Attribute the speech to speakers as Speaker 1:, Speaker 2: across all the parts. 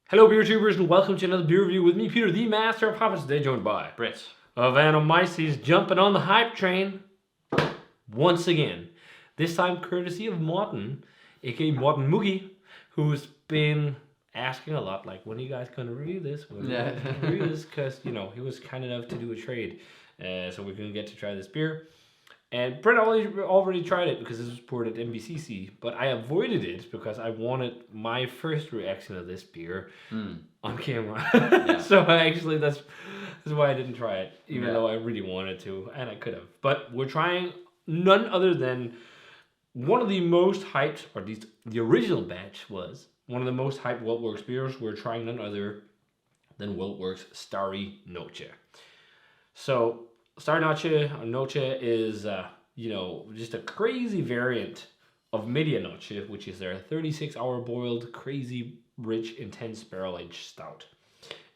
Speaker 1: Hello, beer tubers, and welcome to another beer review with me, Peter, the Master of Hoppers. Today, joined by
Speaker 2: Brett
Speaker 1: of Anomyces, jumping on the hype train once again. This time, courtesy of Morten, aka Morten Moogie, who's been asking a lot, like, when are you guys gonna review this? When are you guys gonna review this? Because he was kind enough to do a trade, so we're gonna get to try this beer. And Brett already tried it because this was poured at MBCC, but I avoided it because I wanted my first reaction of this beer on camera.
Speaker 2: Yeah.
Speaker 1: So that's why I didn't try it, even though I really wanted to, and I could have. But we're trying none other than one of the most hyped, or at least the original batch was one of the most hyped WeldWerks beers. We're trying none other than WeldWerks Starry Noche. So Starry Noche is, just a crazy variant of Medianoche, which is their 36-hour boiled, crazy, rich, intense barrel-aged stout.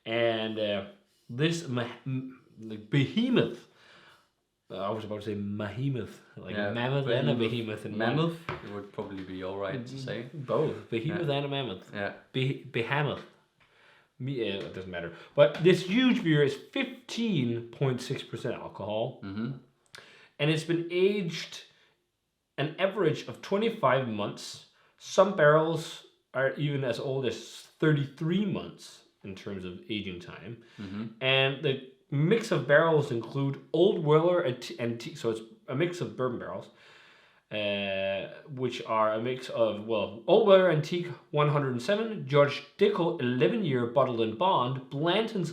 Speaker 1: And this behemoth, I was about to say behemoth, like a mammoth and a behemoth.
Speaker 2: Mammoth, it would probably be alright to say.
Speaker 1: Both, behemoth and a mammoth.
Speaker 2: Yeah.
Speaker 1: Behemoth. It doesn't matter. But this huge beer is 15.6% alcohol.
Speaker 2: Mm-hmm.
Speaker 1: And it's been aged an average of 25 months. Some barrels are even as old as 33 months in terms of aging time.
Speaker 2: Mm-hmm.
Speaker 1: And the mix of barrels include Old Weller and Teak. So it's a mix of bourbon barrels. Which are a mix of, Old Weller Antique 107, George Dickel 11-year bottled in bond, Blanton's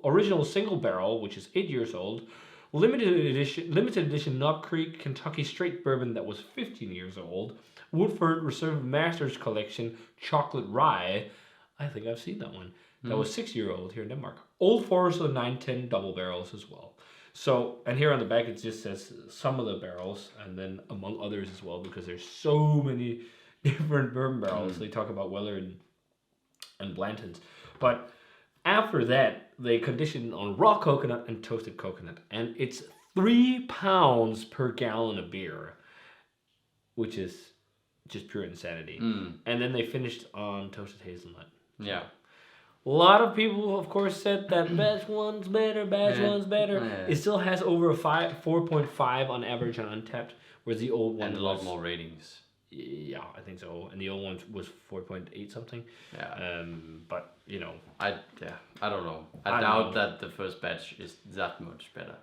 Speaker 1: original single barrel, which is 8 years old, limited edition Knob Creek Kentucky straight bourbon that was 15 years old, Woodford Reserve Masters Collection Chocolate Rye, I think I've seen that one, that was 6-year-old here in Denmark, Old Forester 910 double barrels as well. So, and here on the back it just says some of the barrels, and then among others as well, because there's so many different bourbon barrels. They talk about Weller and Blanton's. But after that, they condition on raw coconut and toasted coconut. And it's 3 pounds per gallon of beer, which is just pure insanity. And then they finished on toasted hazelnut.
Speaker 2: Yeah.
Speaker 1: A lot of people, of course, said that batch one's better.
Speaker 2: Yeah.
Speaker 1: It still has over a 4.5 on average on Untapped, whereas the old one
Speaker 2: and a lot more ratings.
Speaker 1: Yeah, I think so. And the old one was 4.8 something.
Speaker 2: Yeah.
Speaker 1: But
Speaker 2: I don't know. I doubt that the first batch is that much better.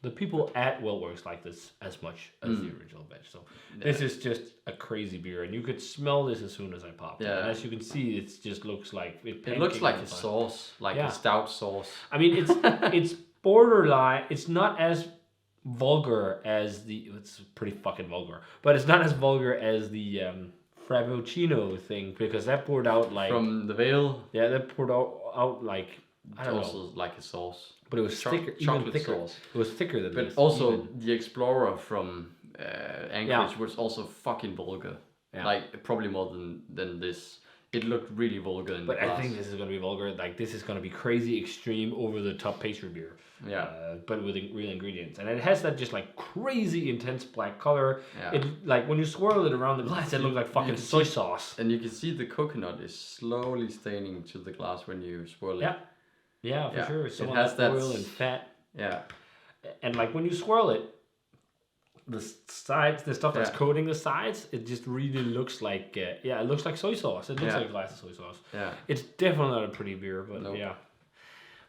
Speaker 1: The people at WeldWerks like this as much as the original batch. So this is just a crazy beer, and you could smell this as soon as I popped it. And as you can see, it just looks like
Speaker 2: it looks like a sauce, like a stout sauce. I
Speaker 1: mean, it's borderline. It's not as vulgar as it's pretty fucking vulgar, but it's not as vulgar as the Frappuccino thing, because that poured out like
Speaker 2: from the Veil.
Speaker 1: Yeah, that poured out like I don't
Speaker 2: also
Speaker 1: know,
Speaker 2: like a sauce.
Speaker 1: But it was thicker, even thicker. Sauce. It was thicker than
Speaker 2: this. But also the Explorer from Anchorage was also fucking vulgar. Yeah. Like probably more than this. It looked really vulgar in the glass.
Speaker 1: I think this is going to be vulgar. Like this is going to be crazy, extreme, over the top pastry beer.
Speaker 2: Yeah.
Speaker 1: But with real ingredients, and it has that just like crazy intense black color.
Speaker 2: Yeah.
Speaker 1: It like when you swirl it around the glass, it looks like fucking soy sauce.
Speaker 2: And you can see the coconut is slowly staining to the glass when you swirl it.
Speaker 1: Yeah. Yeah, for sure. So
Speaker 2: it has that
Speaker 1: oil and fat.
Speaker 2: Yeah.
Speaker 1: And like when you swirl it, the sides, the stuff that's coating the sides, it just really looks like it looks like soy sauce. It looks like a glass of soy sauce.
Speaker 2: Yeah.
Speaker 1: It's definitely not a pretty beer, but yeah.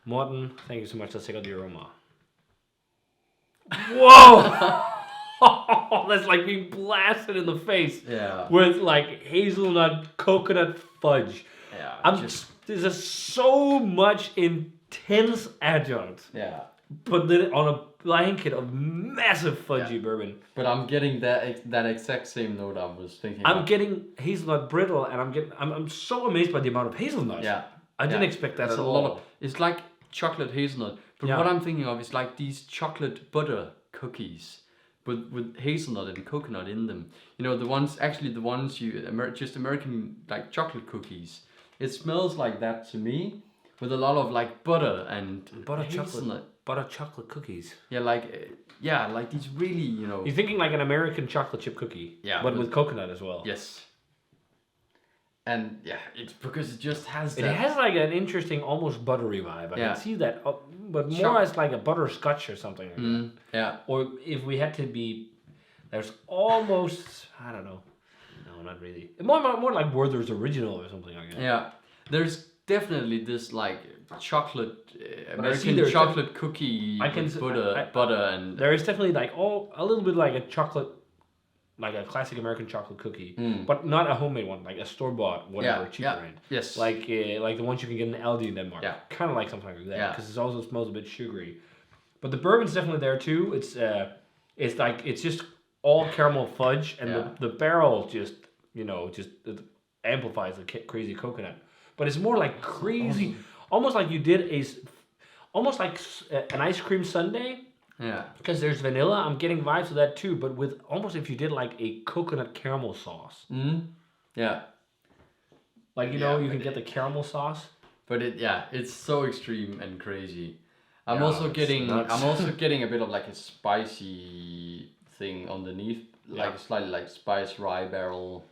Speaker 1: Morten, thank you so much. Let's check out the aroma. Whoa! That's like being blasted in the face.
Speaker 2: Yeah.
Speaker 1: With like hazelnut coconut fudge.
Speaker 2: Yeah.
Speaker 1: There's so much intense adjunct.
Speaker 2: Yeah.
Speaker 1: But then on a blanket of massive fudgy bourbon.
Speaker 2: But I'm getting that exact same note I was thinking.
Speaker 1: I'm getting hazelnut brittle, and I'm so amazed by the amount of hazelnut.
Speaker 2: Yeah.
Speaker 1: I didn't expect that at all.
Speaker 2: It's like chocolate hazelnut. But what I'm thinking of is like these chocolate butter cookies, but with hazelnut and coconut in them. The ones just American like chocolate cookies. It smells like that to me, with a lot of like butter and hazelnut.
Speaker 1: Butter chocolate cookies.
Speaker 2: Yeah, like these really,
Speaker 1: You're thinking like an American chocolate chip cookie.
Speaker 2: Yeah.
Speaker 1: But with coconut as well.
Speaker 2: Yes. And yeah, it's because it just has
Speaker 1: It
Speaker 2: that.
Speaker 1: has like an interesting, almost buttery vibe. I can see that, but more as like a butterscotch or something like that.
Speaker 2: Yeah.
Speaker 1: Or if we had to be, there's almost, I don't know. No, not really. More like Werther's Original or something like that.
Speaker 2: Yeah. There's definitely this like chocolate,
Speaker 1: But I see
Speaker 2: American
Speaker 1: there's
Speaker 2: chocolate cookie
Speaker 1: I can
Speaker 2: with
Speaker 1: s-
Speaker 2: butter and.
Speaker 1: There is definitely like a little bit like a chocolate, like a classic American chocolate cookie, but not a homemade one, like a store bought, whatever, cheaper end.
Speaker 2: Yes.
Speaker 1: Like the ones you can get in Aldi in Denmark.
Speaker 2: Yeah.
Speaker 1: Kind of like something like that.
Speaker 2: Yeah.
Speaker 1: Because it also smells a bit sugary. But the bourbon's definitely there too. It's like it's just all caramel fudge, and the barrel just it amplifies the crazy coconut. But it's more like crazy, almost like you did almost like an ice cream sundae.
Speaker 2: Yeah.
Speaker 1: Because there's vanilla, I'm getting vibes of that too, but with almost if you did like a coconut caramel sauce.
Speaker 2: Yeah.
Speaker 1: Like you can get the caramel sauce.
Speaker 2: But it's so extreme and crazy. I'm
Speaker 1: Yeah,
Speaker 2: also
Speaker 1: it's
Speaker 2: getting
Speaker 1: nuts.
Speaker 2: getting a bit of like a spicy thing underneath, like slightly like spice rye barrel.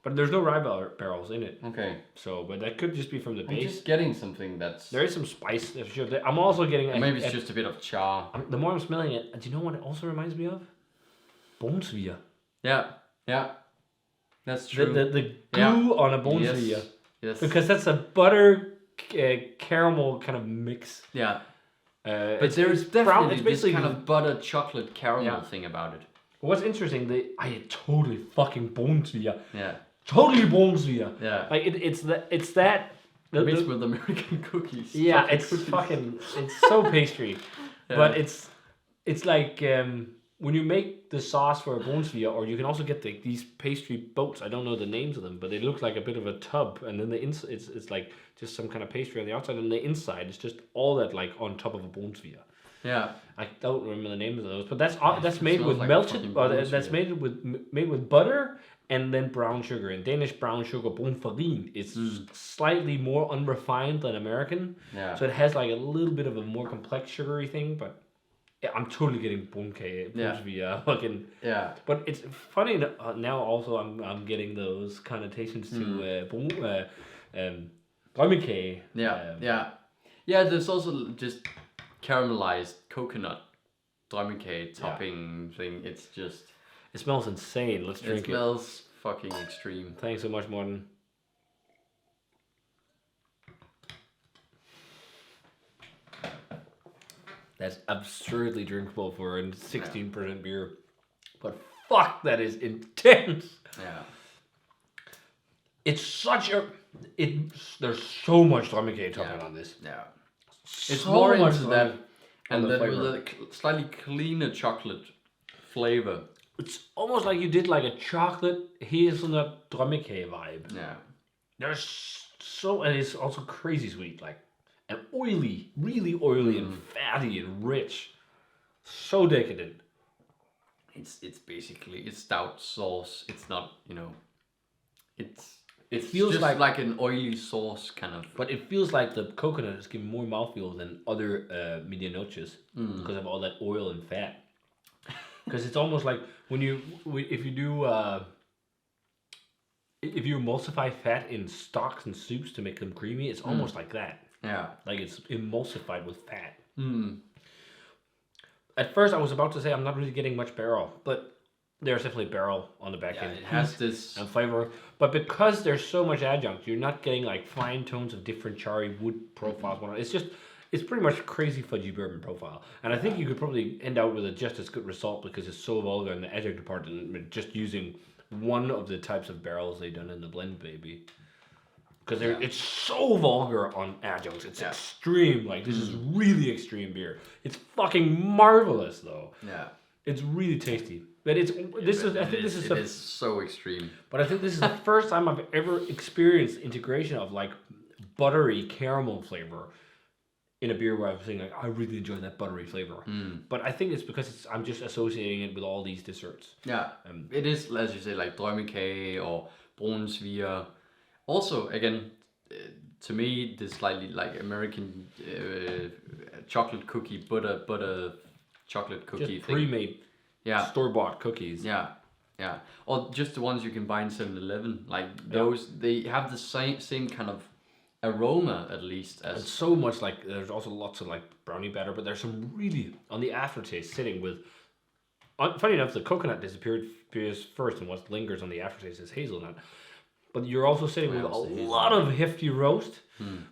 Speaker 1: But there's no rye barrels in it.
Speaker 2: Okay.
Speaker 1: So, but that could just be from the
Speaker 2: I'm
Speaker 1: base.
Speaker 2: just getting something that's.
Speaker 1: There is some spice. Sure. I'm also getting.
Speaker 2: Maybe it's just a bit of char.
Speaker 1: The more I'm smelling it, do you know what it also reminds me of? Bonesvia.
Speaker 2: Yeah. Yeah. That's true.
Speaker 1: The goo on a Bonesvia.
Speaker 2: Yes. Yes.
Speaker 1: Because that's a butter caramel kind of mix.
Speaker 2: Yeah.
Speaker 1: But
Speaker 2: there's
Speaker 1: brown.
Speaker 2: definitely
Speaker 1: It's basically
Speaker 2: this kind of butter chocolate caramel
Speaker 1: Yeah.
Speaker 2: thing about it.
Speaker 1: What's interesting, I totally fucking Bonesvia.
Speaker 2: Yeah.
Speaker 1: Totally Bonesvia.
Speaker 2: Yeah.
Speaker 1: Like it's that.
Speaker 2: Mixed with American cookies.
Speaker 1: Yeah,
Speaker 2: Chocolate
Speaker 1: it's
Speaker 2: cookies.
Speaker 1: fucking. It's so pastry,
Speaker 2: Yeah.
Speaker 1: but it's like when you make the sauce for a Bonesvia, or you can also get these pastry boats. I don't know the names of them, but they look like a bit of a tub, and then it's like just some kind of pastry on the outside, and the inside is just all that like on top of a Bonesvia.
Speaker 2: Yeah.
Speaker 1: I don't remember the names of those, but that's made
Speaker 2: smells
Speaker 1: with
Speaker 2: like
Speaker 1: melted.
Speaker 2: fucking
Speaker 1: That's
Speaker 2: Bonesvia.
Speaker 1: made with butter and then brown sugar. And Danish brown sugar, bonfarine, is slightly more unrefined than American.
Speaker 2: Yeah.
Speaker 1: So it has like a little bit of a more complex sugary thing, but yeah, I'm totally getting Bonesvia fucking.
Speaker 2: Yeah.
Speaker 1: But it's funny now. Also, I'm getting those connotations to drømmekage.
Speaker 2: Yeah. Yeah. There's also just caramelized coconut drømmekage topping thing. It's just.
Speaker 1: It smells insane. Let's drink it.
Speaker 2: It smells fucking extreme.
Speaker 1: Thanks so much, Morten. That's absurdly drinkable for a 16% beer. But fuck, that is intense.
Speaker 2: Yeah.
Speaker 1: It's such a... There's so much drømmekage topping on this.
Speaker 2: Yeah. It's
Speaker 1: So
Speaker 2: more
Speaker 1: much
Speaker 2: into that,
Speaker 1: on
Speaker 2: and
Speaker 1: the
Speaker 2: then
Speaker 1: flavor.
Speaker 2: with a slightly cleaner chocolate flavor.
Speaker 1: It's almost like you did like a chocolate hazelnut drømmekage vibe.
Speaker 2: Yeah.
Speaker 1: There's and it's also crazy sweet, like, and oily, really oily and fatty and rich. So decadent.
Speaker 2: It's basically stout sauce. It's not, it
Speaker 1: feels
Speaker 2: just
Speaker 1: like
Speaker 2: an oily sauce kind of.
Speaker 1: But it feels like the coconut is giving more mouthfeel than other medianoches because of all that oil and fat. Because it's almost like if you emulsify fat in stocks and soups to make them creamy, it's almost like that.
Speaker 2: Yeah.
Speaker 1: Like it's emulsified with fat. At first, I was about to say I'm not really getting much barrel, but there's definitely barrel on the back end.
Speaker 2: It has this.
Speaker 1: And flavor, but because there's so much adjunct, you're not getting like fine tones of different charry wood profiles. It's pretty much crazy fudgy bourbon profile, and I think you could probably end out with just as good result because it's so vulgar in the adjunct department, just using one of the types of barrels they've done in the blend, baby. Because it's so vulgar on adjuncts. It's extreme. Like this is really extreme beer. It's fucking marvelous though.
Speaker 2: Yeah.
Speaker 1: It's really tasty. But I think this is
Speaker 2: so extreme.
Speaker 1: But I think this is the first time I've ever experienced integration of like buttery caramel flavor in a beer where I'm saying like I really enjoy that buttery flavor. But I think it's because I'm just associating it with all these desserts.
Speaker 2: Yeah. It is, as you say, like drømmekage or brunsviger. Also, again, to me, this slightly like American chocolate cookie butter chocolate cookie
Speaker 1: Just
Speaker 2: thing.
Speaker 1: pre-made, store-bought cookies.
Speaker 2: Yeah. Yeah, or just the ones you can buy in 7-Eleven. Like those, they have the same kind of aroma at least as.
Speaker 1: It's so much like there's also lots of like brownie batter, but there's some really on the aftertaste sitting with. Funny enough, the coconut disappeared first, and what lingers on the aftertaste is hazelnut. But you're also sitting with a lot of hefty roast,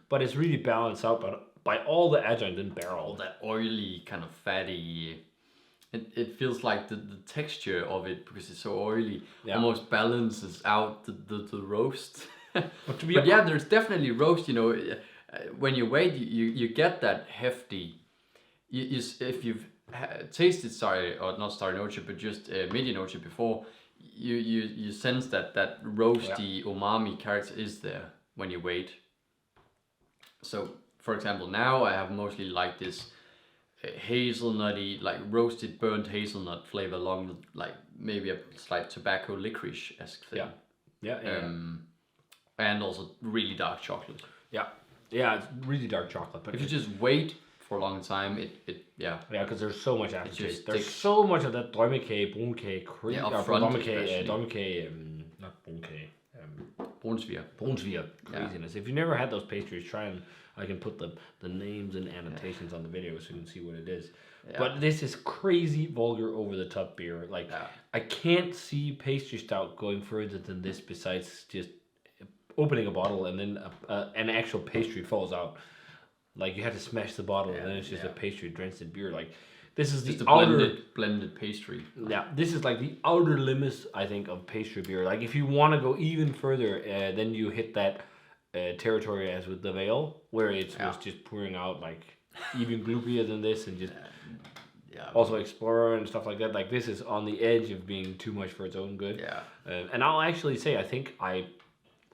Speaker 1: but it's really balanced out by all the adjunct in barrel.
Speaker 2: That oily kind of fatty. It feels like the texture of it, because it's so oily, almost balances out the roast. But yeah, there's definitely roast. You know, when you wait, you get that hefty. If you've tasted Starry Noche, but just Media Noche before, you sense that roasty umami character is there when you wait. So, for example, now I have mostly like this hazelnutty, like roasted burnt hazelnut flavor along with like maybe a slight tobacco licorice-esque thing. And also really dark chocolate.
Speaker 1: Yeah, it's really dark chocolate. But
Speaker 2: if you just wait for a long time,
Speaker 1: because there's so much aftertaste. There's so much of that drømmekage, brunkage, brunsviger craziness. If you never had those pastries, try and I can put the names and annotations on the video so you can see what it is. Yeah. But this is crazy, vulgar, over the top beer. Like I can't see pastry stout going further than this, besides just opening a bottle and then an actual pastry falls out. Like you have to smash the bottle and then it's just a pastry drenched in beer. Like this is just the
Speaker 2: blended pastry.
Speaker 1: Yeah, this is like the outer limits, I think, of pastry beer. Like if you want to go even further, then you hit that territory as with the Veil, where it was just pouring out like even gloopier than this, and just also Explorer and stuff like that. Like this is on the edge of being too much for its own good. Yeah. And I'll actually say I think I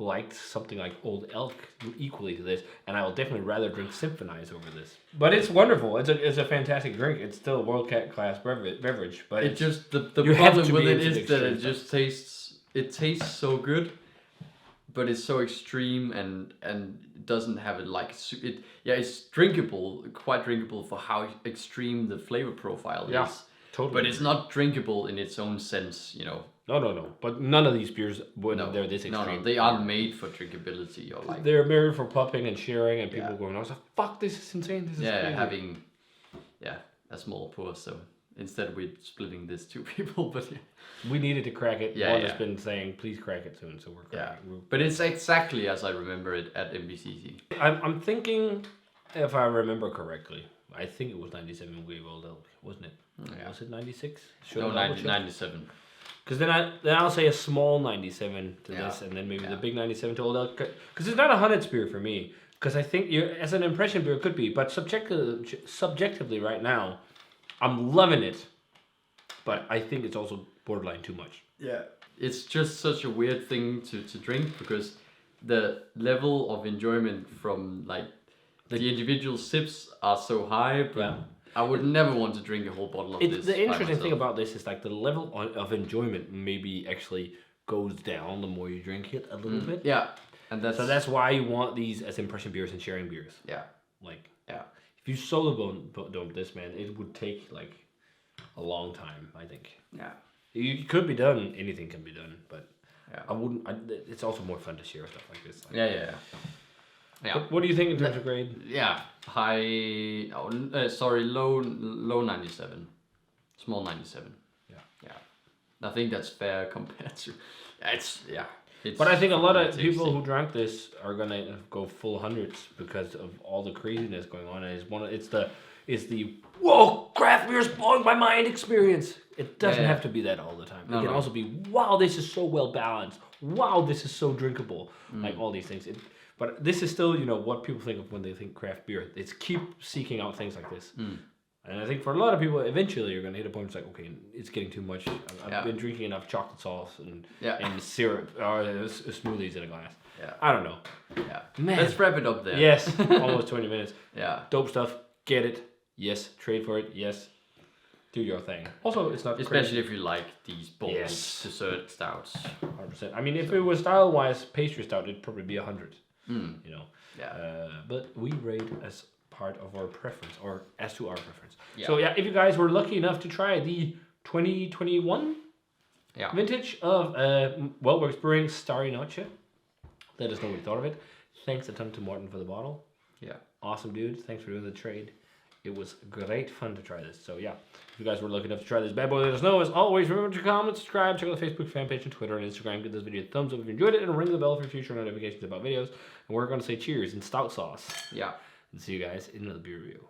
Speaker 1: liked something like Old Elk equally to this, and I will definitely rather drink Symphonize over this. But it's wonderful. It's a fantastic drink. It's still a world class beverage. But
Speaker 2: it just the problem with it is that it just tastes so good, but it's so extreme and doesn't have it like it. Yeah, it's drinkable, quite drinkable for how extreme the flavor profile is. Totally. But it's not drinkable in its own sense, you know.
Speaker 1: No. But none of these beers, they're this extreme.
Speaker 2: No, they aren't made for drinkability or like.
Speaker 1: They're made for popping and sharing, and people going, "I was like, fuck, this is insane. This is crazy."
Speaker 2: Having, a small pour. So instead, we're splitting this two people, but
Speaker 1: we needed to crack it. One has been saying, "Please crack it soon," so we're cracking it.
Speaker 2: But it's exactly as I remember it at MBCC.
Speaker 1: I'm thinking, if I remember correctly, I think it was 97 we Old Elk, wasn't it? Yeah. Was it 96?
Speaker 2: No, 97.
Speaker 1: Because then I'll say a small 97 to this, and then maybe the big 97 to Old Elk. Because it's not a Hunnits beer for me. Because I think as an impression beer, it could be. But subjectively right now, I'm loving it. But I think it's also borderline too much.
Speaker 2: Yeah. It's just such a weird thing to drink, because the level of enjoyment from like the individual sips are so high. But I would never want to drink a whole bottle of this.
Speaker 1: The interesting thing about this is like the level of enjoyment maybe actually goes down the more you drink it a little bit.
Speaker 2: Yeah, and
Speaker 1: that's why you want these as impression beers and sharing beers. Yeah, if you solo dump this, man, it would take like a long time. I think. Yeah, it could be done. Anything can be done, but I wouldn't. It's also more fun to share stuff like this. Like, Yeah. What do you think in terms of grade?
Speaker 2: Yeah, low 97, small 97. Yeah. I think that's fair compared to.
Speaker 1: But I think a lot of people who drank this are gonna go full hundreds because of all the craziness going on. And it's the whoa, craft beer's blowing my mind experience. It doesn't have to be that all the time. It can also be, wow, this is so well balanced. Wow, this is so drinkable. Like all these things. But this is still, what people think of when they think craft beer. It's keep seeking out things like this. And I think for a lot of people, eventually you're going to hit a point where it's like, okay, it's getting too much. I've been drinking enough chocolate sauce and syrup or smoothies in a glass. Yeah. I don't know.
Speaker 2: Yeah. Man. Let's wrap it up there.
Speaker 1: Yes. Almost 20 minutes. Yeah. Dope stuff. Get it. Yes. Trade for it. Yes. Do your thing. Also, it's not
Speaker 2: especially if you like these bold dessert stouts.
Speaker 1: 100%. I mean, if it was style-wise pastry stout, it'd probably be 100. But we rate as part of our preference, or as to our preference. So if you guys were lucky enough to try the 2021
Speaker 2: Yeah.
Speaker 1: Vintage of WeldWerks Brewing Starry Noche. Let us know what you thought of it. Thanks a ton to Morton for the bottle.
Speaker 2: Yeah.
Speaker 1: Awesome, dude. Thanks for doing the trade. It was great fun to try this. So, yeah. If you guys were lucky enough to try this bad boy, let us know. As always, remember to comment, subscribe, check out the Facebook fan page and Twitter and Instagram. Give this video a thumbs up if you enjoyed it, and ring the bell for future notifications about videos. And we're going to say cheers and stout sauce.
Speaker 2: Yeah.
Speaker 1: And see you guys in another beer review.